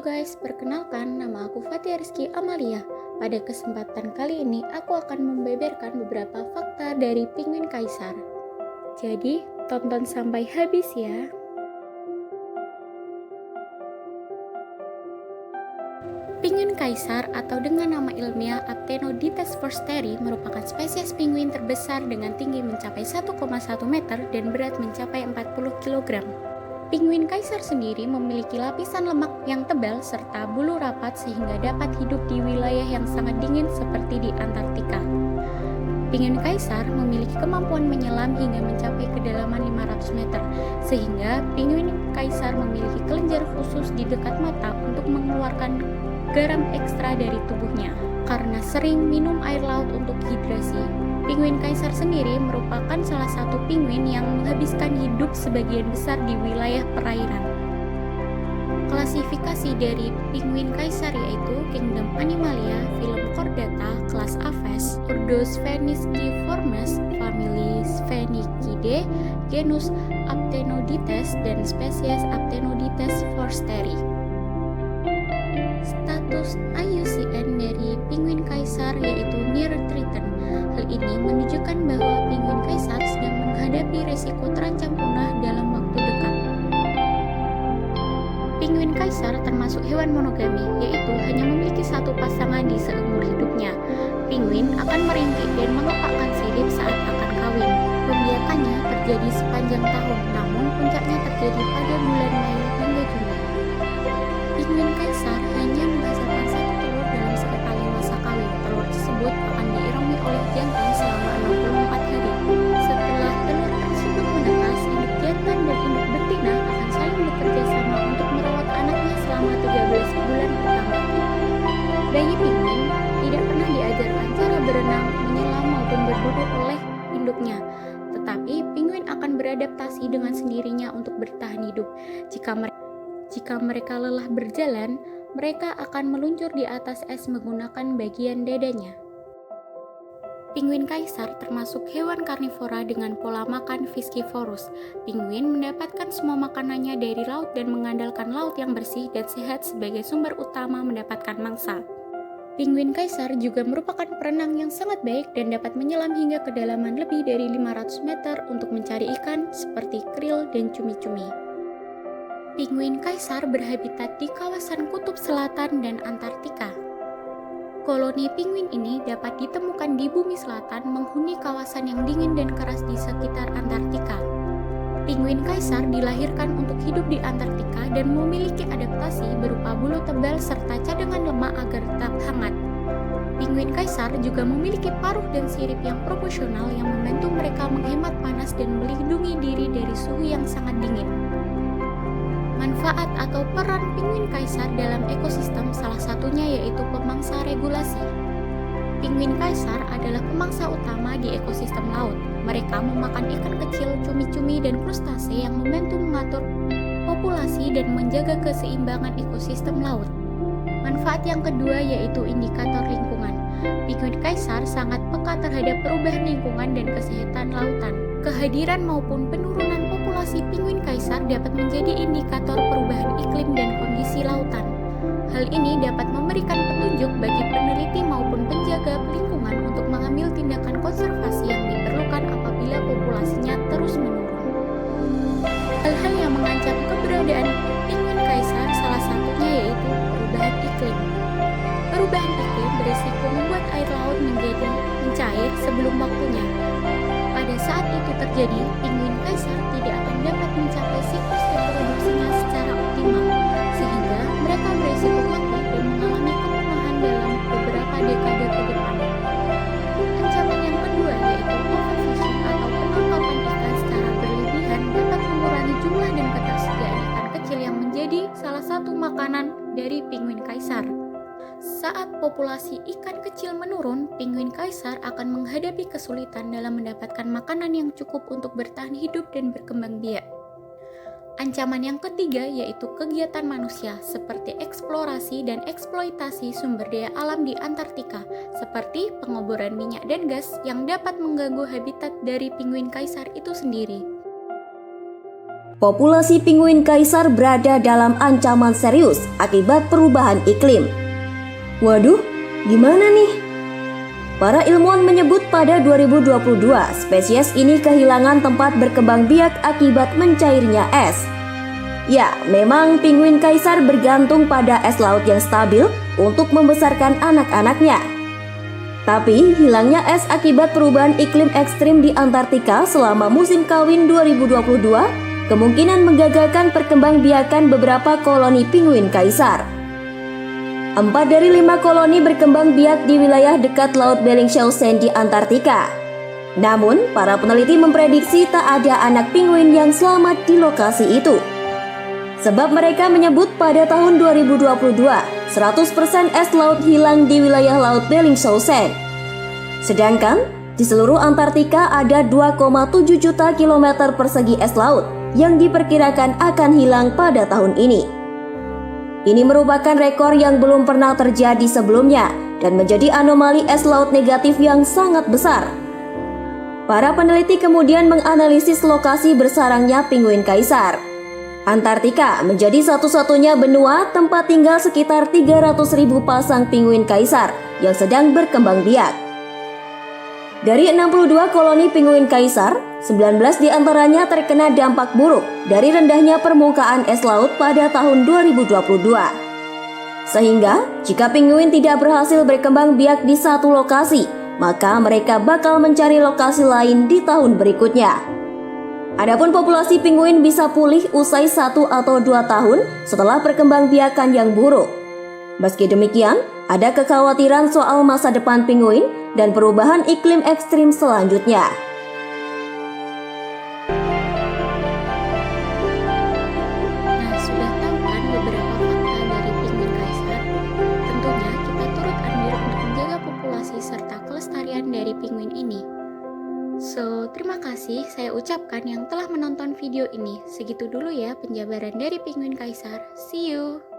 guys, perkenalkan nama aku Fatia Rizky Amalia. Pada kesempatan kali ini aku akan membeberkan beberapa fakta dari penguin kaisar. Jadi, tonton sampai habis ya. Penguin kaisar atau dengan nama ilmiah Aptenodytes forsteri merupakan spesies penguin terbesar dengan tinggi mencapai 1,1 meter dan berat mencapai 40 kg. Penguin kaisar sendiri memiliki lapisan lemak yang tebal serta bulu rapat sehingga dapat hidup di wilayah yang sangat dingin seperti di Antartika. Penguin kaisar memiliki kemampuan menyelam hingga mencapai kedalaman 500 meter, sehingga penguin kaisar memiliki kelenjar khusus di dekat mata untuk mengeluarkan garam ekstra dari tubuhnya. Karena sering minum air laut untuk hidrasi, penguin kaisar sendiri merupakan salah satu penguin yang menghabiskan hidup sebagian besar di wilayah perairan. Klasifikasi dari penguin kaisar yaitu Kingdom Animalia, Phylum Chordata, kelas Aves, Ordo Sphenisciformes, famili Sphenicidae, genus Aptenodytes dan spesies Aptenodytes forsteri. Status IUCN dari penguin kaisar yaitu near threatened. Hal ini menunjukkan bahwa penguin kaisar sedang menghadapi resiko terancam punah dalam waktu dekat. Penguin kaisar termasuk hewan monogami, yaitu hanya memiliki satu pasangan di seumur hidupnya. Penguin akan meringkik dan mengepakkan sirip saat akan kawin. Pembiakannya terjadi sepanjang tahun, namun puncaknya terjadi pada bulan Mei hingga Juni. Penguin kaisar hanya menghasilkan satu telur dalam sekali masa kawin. Telur tersebut akan diirongi oleh jantan selama 64 hari. Setelah telur tersebut menetas, induk jantan dan induk betina akan saling bekerja sama untuk merawat anaknya selama 13 bulan pertama. Bayi penguin tidak pernah diajarkan cara berenang, menyelam maupun berburu oleh induknya. Tetapi penguin akan beradaptasi dengan sendirinya untuk bertahan hidup. Jika mereka lelah berjalan, mereka akan meluncur di atas es menggunakan bagian dadanya. Penguin kaisar termasuk hewan karnivora dengan pola makan piscivorous. Penguin mendapatkan semua makanannya dari laut dan mengandalkan laut yang bersih dan sehat sebagai sumber utama mendapatkan mangsa. Penguin kaisar juga merupakan perenang yang sangat baik dan dapat menyelam hingga kedalaman lebih dari 500 meter untuk mencari ikan seperti krill dan cumi-cumi. Penguin kaisar berhabitat di kawasan kutub selatan dan Antartika. Koloni penguin ini dapat ditemukan di bumi selatan menghuni kawasan yang dingin dan keras di sekitar Antartika. Penguin kaisar dilahirkan untuk hidup di Antartika dan memiliki adaptasi berupa bulu tebal serta cadangan lemak agar tetap hangat. Penguin kaisar juga memiliki paruh dan sirip yang proporsional yang membantu mereka menghemat panas dan melindungi diri dari suhu yang sangat dingin. Manfaat atau peran penguin kaisar dalam ekosistem salah satunya yaitu pemangsa regulasi. Penguin kaisar adalah pemangsa utama di ekosistem laut. Mereka memakan ikan kecil, cumi-cumi, dan krustase yang membantu mengatur populasi dan menjaga keseimbangan ekosistem laut. Manfaat yang kedua yaitu indikator lingkungan. Penguin kaisar sangat peka terhadap perubahan lingkungan dan kesehatan lautan. Kehadiran maupun penurunan populasi penguin kaisar dapat menjadi indikator perubahan iklim dan kondisi lautan. Hal ini dapat memberikan petunjuk bagi peneliti maupun penjaga lingkungan untuk mengambil tindakan konservasi yang diperlukan apabila populasinya terus menurun. Hal-hal yang mengancam keberadaan penguin kaisar salah satunya yaitu perubahan iklim. Perubahan iklim berisiko membuat air laut menjadi mencair sebelum waktunya. Pada saat itu terjadi, penguin kaisar tidak akan dapat mencapai siklus reproduksinya secara optimal, sehingga mereka berisiko mati dan mengalami kepunahan dalam beberapa dekade ke depan. Ancaman yang kedua yaitu overfishing atau penangkapan ikan secara berlebihan dapat mengurangi jumlah dan ketersediaan ikan kecil yang menjadi salah satu makanan dari penguin kaisar. Saat populasi ikan kecil menurun, penguin kaisar akan menghadapi kesulitan dalam mendapatkan makanan yang cukup untuk bertahan hidup dan berkembang biak. Ancaman yang ketiga yaitu kegiatan manusia seperti eksplorasi dan eksploitasi sumber daya alam di Antartika, seperti pengoboran minyak dan gas yang dapat mengganggu habitat dari penguin kaisar itu sendiri. populasi penguin kaisar berada dalam ancaman serius akibat perubahan iklim. Waduh, gimana nih? Para ilmuwan menyebut pada 2022 spesies ini kehilangan tempat berkembang biak akibat mencairnya es. Ya, memang penguin kaisar bergantung pada es laut yang stabil untuk membesarkan anak-anaknya. Tapi hilangnya es akibat perubahan iklim ekstrim di Antartika selama musim kawin 2022 kemungkinan menggagalkan perkembangbiakan beberapa koloni penguin kaisar. 4 dari 5 koloni berkembang biak di wilayah dekat Laut Bellingshausen di Antartika. Namun, para peneliti memprediksi tak ada anak penguin yang selamat di lokasi itu. Sebab mereka menyebut pada tahun 2022, 100% es laut hilang di wilayah Laut Bellingshausen. Sedangkan, di seluruh Antartika ada 2,7 juta kilometer persegi es laut yang diperkirakan akan hilang pada tahun ini. Ini merupakan rekor yang belum pernah terjadi sebelumnya dan menjadi anomali es laut negatif yang sangat besar. Para peneliti kemudian menganalisis lokasi bersarangnya penguin kaisar. Antartika menjadi satu-satunya benua tempat tinggal sekitar 300.000 pasang penguin kaisar yang sedang berkembang biak. Dari 62 koloni penguin kaisar, 19 diantaranya terkena dampak buruk dari rendahnya permukaan es laut pada tahun 2022. Sehingga, jika penguin tidak berhasil berkembang biak di satu lokasi, maka mereka bakal mencari lokasi lain di tahun berikutnya. Adapun populasi penguin bisa pulih usai 1 atau 2 tahun setelah perkembangbiakan yang buruk. Meski demikian, ada kekhawatiran soal masa depan penguin dan perubahan iklim ekstrim selanjutnya. Nah, sudah tahu kan beberapa fakta dari penguin kaisar? Tentunya kita turut andil untuk menjaga populasi serta kelestarian dari penguin ini. So, terima kasih saya ucapkan yang telah menonton video ini. Segitu dulu ya penjabaran dari penguin kaisar. See you!